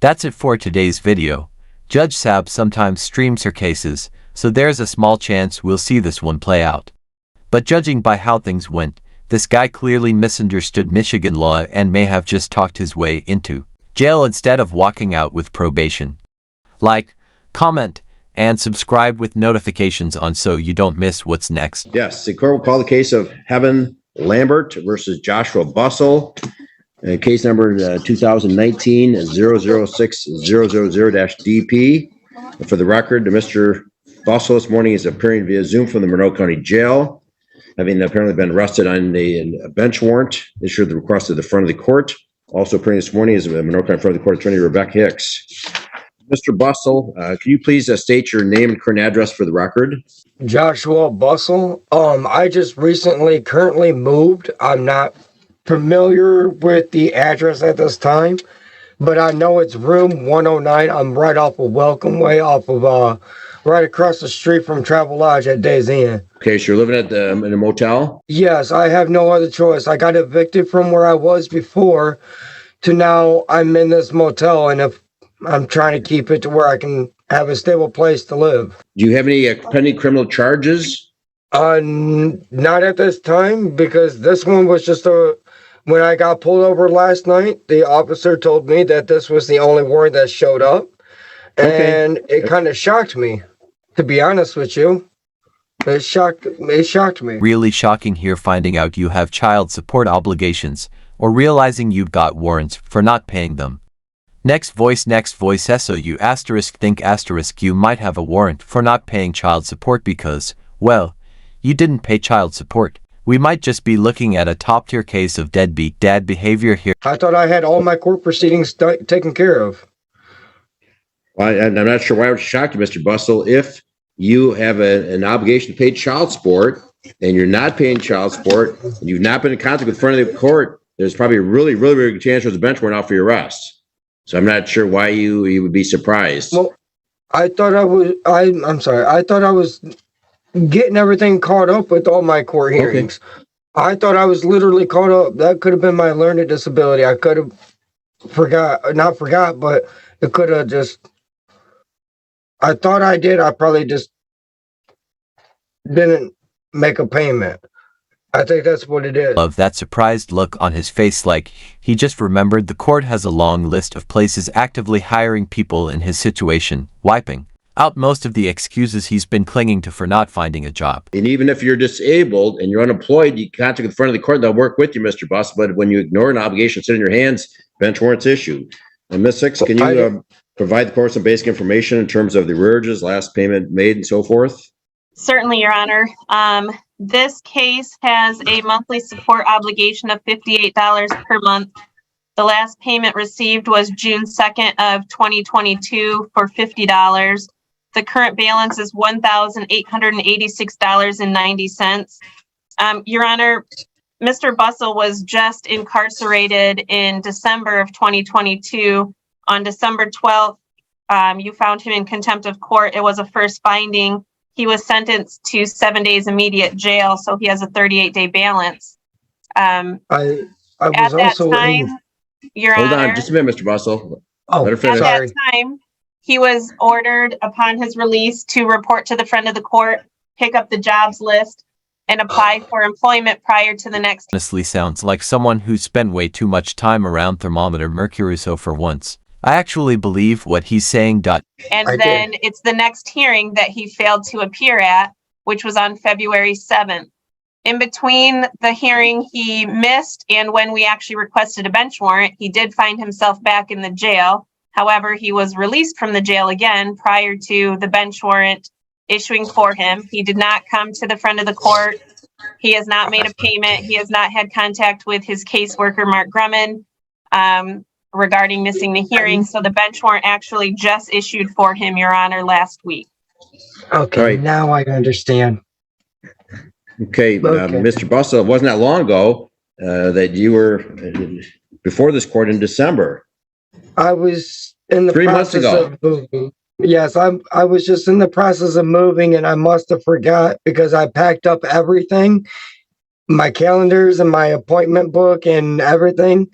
That's it for today's video. Judge Sab sometimes streams her cases, so there's a small chance we'll see this one play out. But judging by how things went, this guy clearly misunderstood Michigan law and may have just talked his way into jail instead of walking out with probation. Like, comment, and subscribe with notifications on so you don't miss what's next. Yes, the court will call the case of Heaven Lambert versus Joshua Bussell. Case number 2019-006-000-DP. For the record, Mr. Bussell this morning is appearing via Zoom from the Monroe County Jail, having apparently been arrested on a bench warrant issued at the request of the front of the court. Also appearing this morning is Monroe County Front of the Court Attorney Rebecca Hicks. Mr. Bussell, can you please state your name and current address for the record? Joshua Bussell. I just currently moved. I'm not familiar with the address at this time, but I know it's room 109. I'm right off of Welcome Way, right across the street from Travel Lodge at Days Inn. Okay, so you're living in a motel? Yes, I have no other choice. I got evicted from where I was before to now I'm in this motel, and if I'm trying to keep it to where I can have a stable place to live. Do you have any pending criminal charges? Not at this time, because this one was just when I got pulled over last night, the officer told me that this was the only warrant that showed up. And it kind of shocked me, to be honest with you. It shocked me. Really shocking here finding out you have child support obligations, or realizing you've got warrants for not paying them. Next voice so you think you might have a warrant for not paying child support because, well, you didn't pay child support. We might just be looking at a top-tier case of deadbeat dad behavior here. I thought I had all my court proceedings taken care of. Well, I'm not sure why it would shock you, Mr. Bussell. If you have an obligation to pay child support and you're not paying child support and you've not been in contact with the front of the court, there's probably a really good chance there's a bench warrant out for your arrest. So I'm not sure why you would be surprised. Well, I thought I'm sorry. I thought I was getting everything caught up with all my court hearings. Okay. I thought I was literally caught up. That could have been my learning disability. I could have not forgot, but it could have just, I thought I did. I probably just didn't make a payment. I think that's what it is. Love that surprised look on his face, like he just remembered the court has a long list of places actively hiring people in his situation, wiping out most of the excuses he's been clinging to for not finding a job. And even if you're disabled and you're unemployed, you contact the front of the court, they'll work with you, Mr. Buss. But when you ignore an obligation sitting in your hands, bench warrants issued. And Ms. Hicks, can you provide the court some basic information in terms of the arrearages, last payment made, and so forth? Certainly, Your Honor. This case has a monthly support obligation of $58 per month. The last payment received was June 2nd of 2022 for $50. The current balance is $1,886.90. Your Honor, Mr. Bussell was just incarcerated in December of 2022. On December 12th, you found him in contempt of court. It was a first finding. He was sentenced to 7 days immediate jail, so he has a 38-day balance. I was at that also time, Your Hold Honor, on just a minute, Mr. Bussell. Oh, Let her finish. at that time, he was ordered upon his release to report to the friend of the court, pick up the jobs list, and apply for employment prior to the next. Honestly sounds like someone who spent way too much time around thermometer mercury, so for once, I actually believe what he's saying. And then it's the next hearing that he failed to appear at, which was on February 7th. In between the hearing he missed and when we actually requested a bench warrant, he did find himself back in the jail. However, he was released from the jail again prior to the bench warrant issuing for him. He did not come to the front of the court. He has not made a payment. He has not had contact with his caseworker, Mark Grumman, regarding missing the hearing. So the bench warrant actually just issued for him, Your Honor, last week. Okay, Right. now I understand. Okay, Mr. Bussell, it wasn't that long ago that you were before this court in December. I was in the 3 months process ago. of moving. Yes, I was just in the process of moving, and I must have forgot because I packed up everything, my calendars and my appointment book and everything.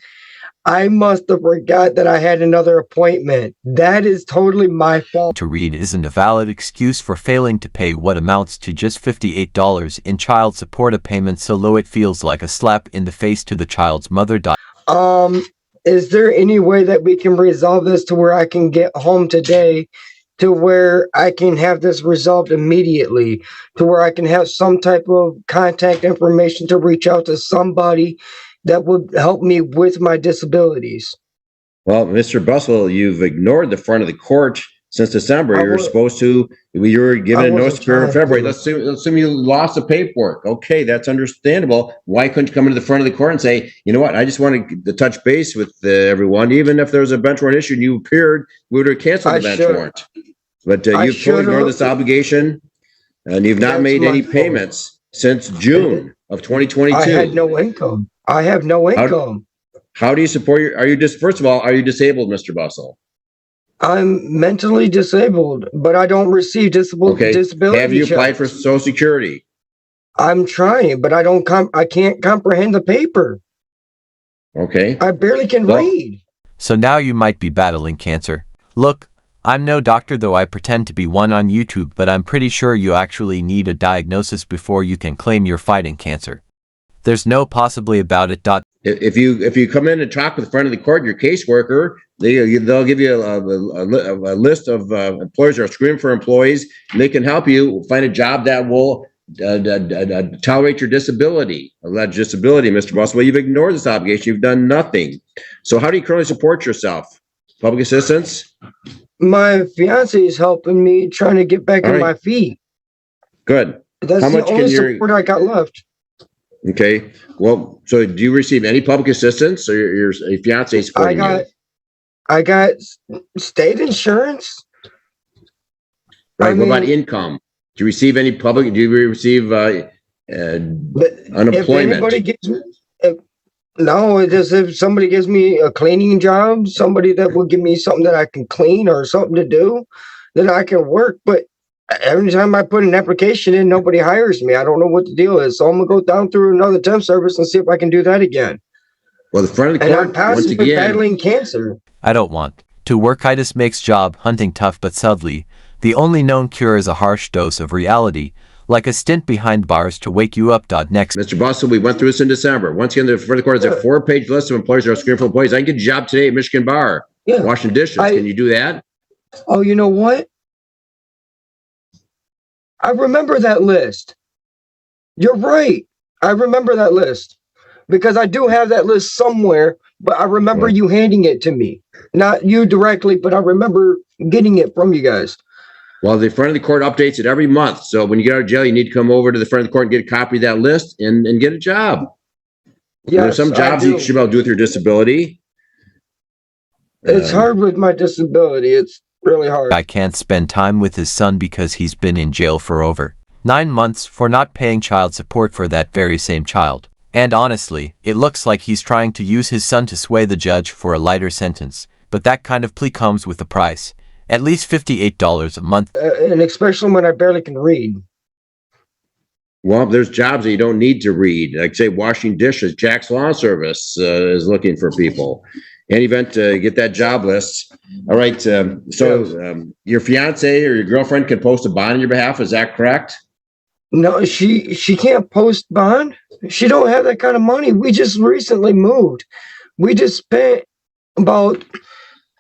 I must have forgot that I had another appointment. That is totally my fault. To read isn't a valid excuse for failing to pay what amounts to just $58 in child support, a payment so low it feels like a slap in the face to the child's mother. Is there any way that we can resolve this to where I can get home today, to where I can have this resolved immediately, to where I can have some type of contact information to reach out to somebody that would help me with my disabilities? Well, Mr. Bustle, you've ignored the front of the court since December. You were supposed to, you were given a notice period in February. Let's assume you lost the paperwork. Okay, that's understandable. Why couldn't you come into the front of the court and say, you know what, I just wanted to touch base with everyone. Even if there was a bench warrant issue and you appeared, we would have canceled the bench warrant. But you've totally ignored this obligation, and you've not made any payments since June of 2022. I had no income. I have no income. How do you support first of all, are you disabled, Mr. Bustle? I'm mentally disabled, but I don't receive disability. Have you applied for Social Security? I'm trying, but I can't comprehend the paper. Okay. I barely can read. So now you might be battling cancer. Look, I'm no doctor, though I pretend to be one on YouTube, but I'm pretty sure you actually need a diagnosis before you can claim you're fighting cancer. There's no possibly about it. If you come in and talk with the front of the court, your caseworker, they'll give you a list of employers that are screening for employees, and they can help you find a job that will tolerate your disability, alleged disability, Mr. Bustle. Well, you've ignored this obligation. You've done nothing. So how do you currently support yourself? Public assistance? My fiance is helping me trying to get back on my feet. Good. That's the only support I got left. Okay. Well, so do you receive any public assistance, or your fiance supporting you? I got state insurance. Right. What about income? Do you receive any public? Do you receive unemployment? If anybody gives me, no, it is if somebody gives me a cleaning job, somebody that will give me something that I can clean or something to do, then I can work. But every time I put an application in, nobody hires me. I don't know what the deal is. So I'm going to go down through another temp service and see if I can do that again. Well, the front of the court, and I'm possibly battling cancer. I don't want to work. Workitis makes job hunting tough, but sadly, the only known cure is a harsh dose of reality, like a stint behind bars to wake you up. Next. Mr. Bustle, we went through this in December. Once again, the front of the court is a 4-page list of employers that are screening for employees. I can get a job today at Michigan Bar, washing dishes. Can you do that? Oh, you know what? I remember that list. You're right. I remember that list because I do have that list somewhere, but I remember you handing it to me. Not you directly, but I remember getting it from you guys. Well, the front of the court updates it every month. So when you get out of jail, you need to come over to the front of the court and get a copy of that list and get a job. Yeah, there's some jobs you should be able to do with your disability. It's hard with my disability. It's really hard. I can't spend time with his son because he's been in jail for over 9 months for not paying child support for that very same child. And honestly, it looks like he's trying to use his son to sway the judge for a lighter sentence. But that kind of plea comes with a price. At least $58 a month. And especially when I barely can read. Well, there's jobs that you don't need to read. Like, say, washing dishes. Jack's Lawn Service is looking for people. In any event, get that job list. All right. Your fiance or your girlfriend can post a bond on your behalf. Is that correct? No, she can't post bond. She don't have that kind of money. We just recently moved. We just spent about...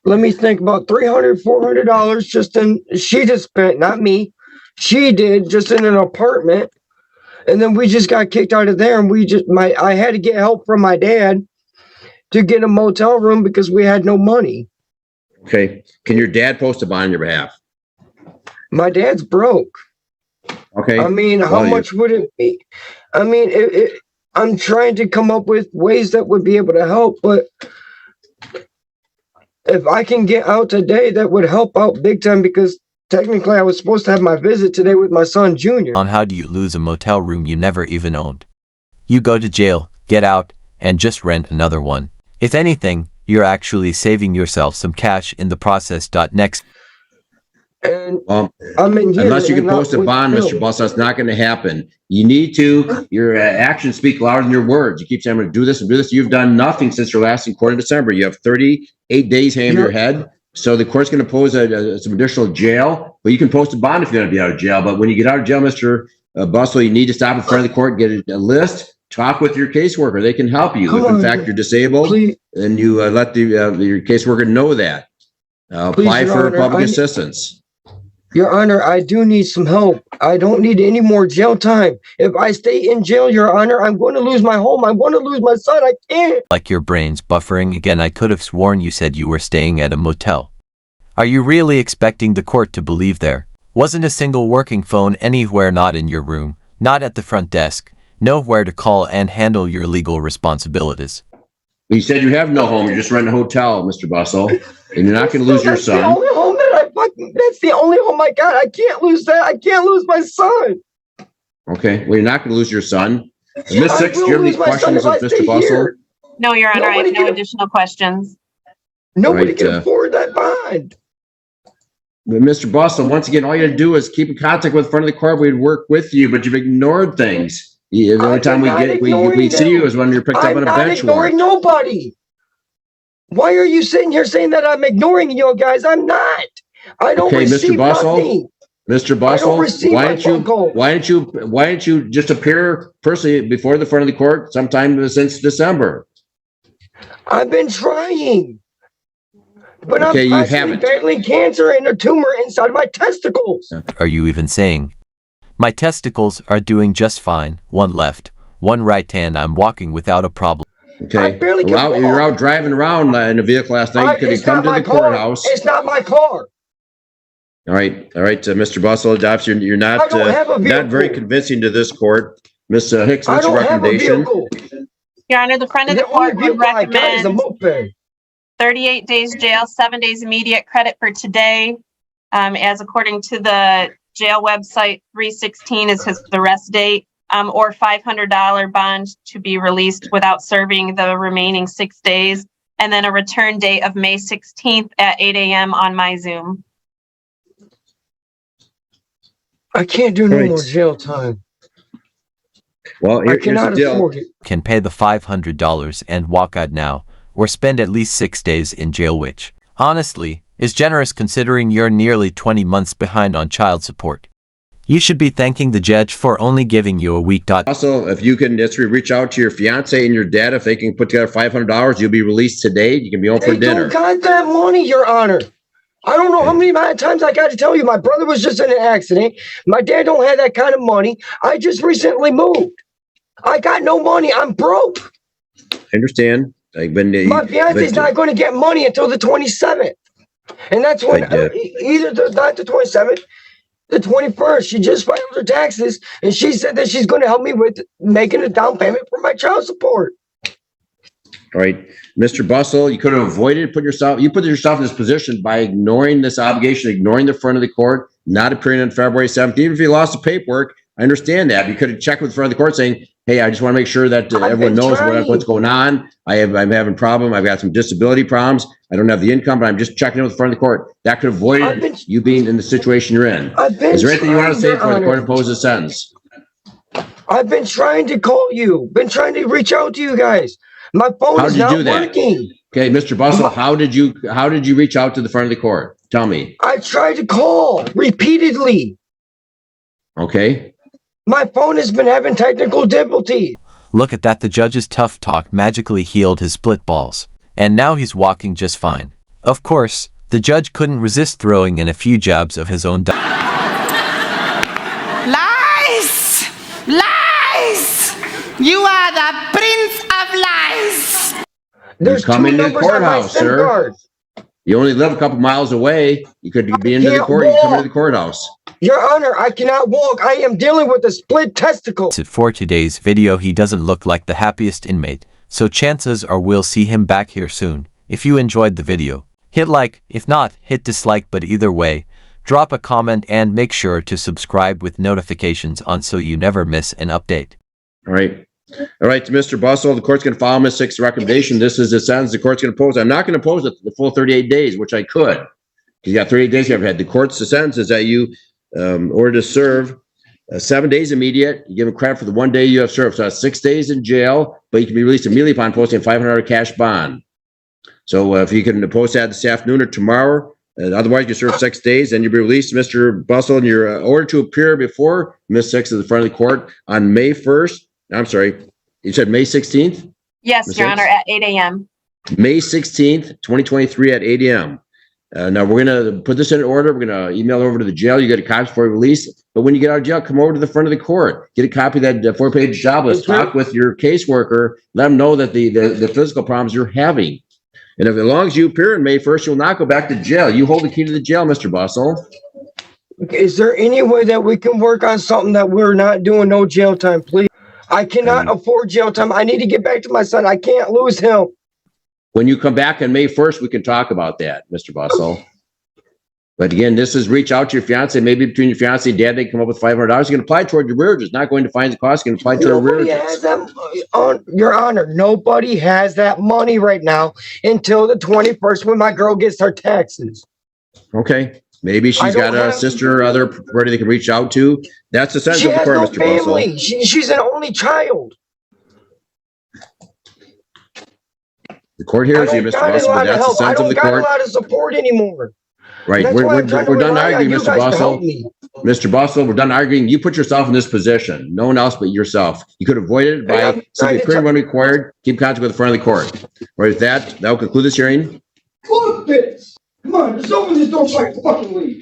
Let me think, about $300, $400 she just spent, not me. She did just in an apartment. And then we just got kicked out of there. And I had to get help from my dad to get a motel room because we had no money. Okay. Can your dad post a bond on your behalf? My dad's broke. Okay. I mean, how much would it be? I mean, I'm trying to come up with ways that would be able to help, but if I can get out today, that would help out big time because technically I was supposed to have my visit today with my son, Junior. On how do you lose a motel room you never even owned? You go to jail, get out, and just rent another one. If anything, you're actually saving yourself some cash in the process. Next. And Well, I'm in jail. unless you can and not post a with bond, Bill. Mr. Boss, that's not going to happen. You need to, your actions speak louder than your words. You keep saying, I'm going to do this and do this. You've done nothing since your last in court in December. You have 38 days hanging over your head. So the court's going to impose some additional jail, but you can post a bond if you're going to be out of jail. But when you get out of jail, Mr. Bustle, you need to stop in front of the court, get a list, talk with your caseworker. They can help you. If in fact you're disabled, then you let your caseworker know that. Apply for public assistance. Your Honor, I do need some help. I don't need any more jail time. If I stay in jail, Your Honor, I'm going to lose my home. I'm going to lose my son. I can't. Like your brain's buffering again. I could have sworn you said you were staying at a motel. Are you really expecting the court to believe there wasn't a single working phone anywhere, not in your room, not at the front desk, nowhere to call and handle your legal responsibilities? You said you have no home. You're just renting a hotel, Mr. Bustle, and you're not going to lose your son. That's the only home I got. I can't lose that. I can't lose my son. Okay. Well, you're not going to lose your son. Ms. Six, do you have any questions of Mr. Bustle? No, Your Honor, I have no additional questions. Nobody can afford that bond. But Mr. Bustle, once again, all you got to do is keep in contact with the front of the court. We'd work with you, but you've ignored things. The only time we see you is when you're picked up on a bench warrant. I'm not ignoring nobody. Why are you sitting here saying that I'm ignoring you guys? I'm not. I don't receive nothing. Mr. Bustle, why don't you just appear personally before the front of the court sometime since December? I've been trying. But okay, I'm you haven't. battling cancer and a tumor inside my testicles. Are you even saying? My testicles are doing just fine. One left, one right hand. I'm walking without a problem. Okay, you're out driving around in a vehicle last night. You could have come to the courthouse. It's not my car. All right, Mr. Bustle, you're not very convincing to this court. Ms. Hicks, what's your recommendation? Your Honor, the front of the court would recommend 38 days jail, 7 days immediate credit for today. As according to the jail website, 3/16 is the rest date, or $500 bond to be released without serving the remaining 6 days, and then a return date of May 16th at 8 a.m. on my Zoom. I can't do no more jail time. Well, here's the deal. Can pay the $500 and walk out now, or spend at least 6 days in jail, which, honestly, is generous considering you're nearly 20 months behind on child support. You should be thanking the judge for only giving you a week. Also, if you can just reach out to your fiance and your dad, if they can put together $500, you'll be released today. You can be home for dinner. They don't got that money, Your Honor. I don't know how many times I got to tell you. My brother was just in an accident. My dad don't have that kind of money. I just recently moved. I got no money. I'm broke. I understand. My fiance's not going to get money until the 27th. And that's when either not the 27th, the 21st. She just filed her taxes, and she said that she's going to help me with making a down payment for my child support. All right, Mr. Bustle, you could have avoided put yourself in this position by ignoring this obligation, ignoring the front of the court, not appearing on February 7th. Even if you lost the paperwork, I understand that. You could have checked with the front of the court saying, hey, I just want to make sure that everyone knows what's going on. I'm having a problem. I've got some disability problems. I don't have the income, but I'm just checking in with the front of the court. That could avoid you being in the situation you're in. Is there anything you want to say before the court imposes a sentence? I've been trying to call you, been trying to reach out to you guys. My phone is not working. Okay, Mr. Bustle, how did you reach out to the front of the court? Tell me. I tried to call repeatedly. Okay. My phone has been having technical difficulties. Look at that. The judge's tough talk magically healed his split balls, and now he's walking just fine. Of course, the judge couldn't resist throwing in a few jabs of his own. Lies! Lies! You are the prince of lies! There's coming to the courthouse, sir. You only live a couple miles away. You could be into the court. You come into the courthouse. Your Honor, I cannot walk. I am dealing with a split testicle. For today's video, he doesn't look like the happiest inmate, so chances are we'll see him back here soon. If you enjoyed the video, hit like. If not, hit dislike. But either way, drop a comment and make sure to subscribe with notifications on so you never miss an update. All right. All right, to Mr. Bustle, the court's going to follow Ms. Six's recommendation. This is the sentence the court's going to impose. I'm not going to impose the full 38 days, which I could. You got 38 days. You've had the court's sentence is that you order to serve 7 days immediate. You give him credit for the 1 day you have served. So that's 6 days in jail, but you can be released immediately upon posting a $500 cash bond. So if you can post that this afternoon or tomorrow, otherwise you serve 6 days, then you'll be released, Mr. Bustle, and you're ordered to appear before Ms. Six at the front of the court on May 1st. I'm sorry, you said May 16th? Yes, Ms. Your Hicks? Honor, at 8 a.m. May 16th, 2023 at 8 a.m. Now we're going to put this in order. We're going to email over to the jail. You get a copy before you release. But when you get out of jail, come over to the front of the court. Get a copy of that 4-page job list. Talk with your caseworker. Let them know that the physical problems you're having. And if as long as you appear on May 1st, you'll not go back to jail. You hold the key to the jail, Mr. Bustle. Is there any way that we can work on something that we're not doing no jail time, please? I cannot afford jail time. I need to get back to my son. I can't lose him. When you come back on May 1st, we can talk about that, Mr. Bustle. But again, this is reach out to your fiance. Maybe between your fiance and dad, they come up with $500. You can apply toward your rearages. Not going to find the cost. You can apply to a Nobody has that, Your Honor, nobody has that money right now until the 21st when my girl gets her taxes. Okay. Maybe she's got a sister or other party they can reach out to. That's the sentence of the court, Mr. Bustle. She's an only child. The court hears you, Mr. Bustle, but that's the sentence of the court. I don't got a lot of support anymore. Right. We're done arguing, Mr. Bustle. Mr. Bustle, we're done arguing. You put yourself in this position. No one else but yourself. You could avoid it by simply appearing when required. Keep contact with the front of the court. Right, with that will conclude this hearing. Look, bitch. Come on, just open this door so I can fucking leave.